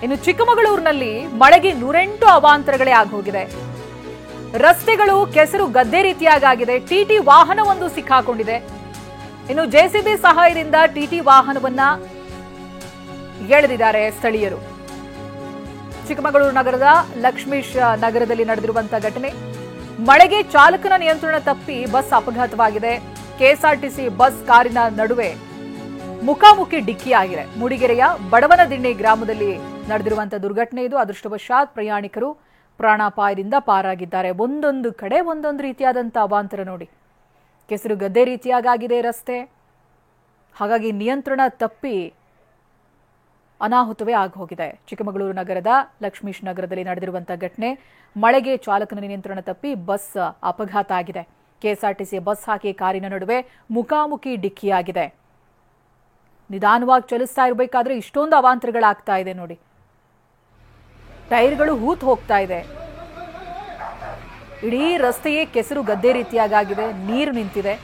ಇನ್ನು ಚಿಕ್ಕಮಗಳೂರಿನಲ್ಲಿ ಮಳೆಗೆ 108 ಅವಾಂತರಗಳೇ ಆಗೋಗಿದೆ. ರಸ್ತೆಗಳು ಕೆಸರು ಗದ್ದೆ ರೀತಿಯಾಗಿದೆ. ಟಿಟಿ ವಾಹನವೊಂದು ಸಿಕ್ಕಾಕೊಂಡಿದೆ. ಇನ್ನು ಜೆಸಿಬಿ ಸಹಾಯದಿಂದ ಟಿಟಿ ವಾಹನವನ್ನ ಎಳೆದಿದ್ದಾರೆ ಸ್ಥಳೀಯರು. ಚಿಕ್ಕಮಗಳೂರು ನಗರದ ಲಕ್ಷ್ಮೀಶ್ ನಗರದಲ್ಲಿ ನಡೆದಿರುವಂತಹ ಘಟನೆ. ಮಳೆಗೆ ಚಾಲಕನ ನಿಯಂತ್ರಣ ತಪ್ಪಿ ಬಸ್ ಅಪಘಾತವಾಗಿದೆ. ಕೆಎಸ್ಆರ್ಟಿಸಿ ಬಸ್ ಕಾರಿನ ನಡುವೆ ಮುಖಾಮುಖಿ ಡಿಕ್ಕಿಯಾಗಿದೆ. ಮೂಡಿಗೆರೆಯ ಬಡವನದಿಣ್ಣೆ ಗ್ರಾಮದಲ್ಲಿ ನಡೆದಿರುವಂತಹ ದುರ್ಘಟನೆ ಇದು. ಅದೃಷ್ಟವಶಾತ್ ಪ್ರಯಾಣಿಕರು ಪ್ರಾಣಾಪಾಯದಿಂದ ಪಾರಾಗಿದ್ದಾರೆ. ಒಂದೊಂದು ಕಡೆ ಒಂದೊಂದು ರೀತಿಯಾದಂತಹ ಅವಾಂತರ ನೋಡಿ. ಕೆಸರು ಗದ್ದೆ ರೀತಿಯಾಗಿದೆ ರಸ್ತೆ. ಹಾಗಾಗಿ ನಿಯಂತ್ರಣ ತಪ್ಪಿ ಅನಾಹುತವೇ ಆಗೋಗಿದೆ. ಚಿಕ್ಕಮಗಳೂರು ನಗರದ ಲಕ್ಷ್ಮೀಶ್ ನಗರದಲ್ಲಿ ನಡೆದಿರುವಂತಹ ಘಟನೆ. ಮಳೆಗೆ ಚಾಲಕನ ನಿಯಂತ್ರಣ ತಪ್ಪಿ ಬಸ್ ಅಪಘಾತ ಆಗಿದೆ. ಕೆಎಸ್ಆರ್ಟಿಸಿ ಬಸ್ ಹಾಕಿ ಕಾರಿನ ನಡುವೆ ಮುಖಾಮುಖಿ ಡಿಕ್ಕಿಯಾಗಿದೆ. ನಿಧಾನವಾಗಿ ಚಲಿಸ್ತಾ ಇರಬೇಕಾದ್ರೆ ಇಷ್ಟೊಂದು ಅವಾಂತರಗಳಾಗ್ತಾ ಇದೆ ನೋಡಿ. ಟೈರ್ಗಳು ಹೂತ್ ಹೋಗ್ತಾ ಇದೆ. ಇಡೀ ರಸ್ತೆಯೇ ಕೆಸರು ಗದ್ದೆ ರೀತಿಯಾಗಿದೆ. ನೀರು ನಿಂತಿದೆ.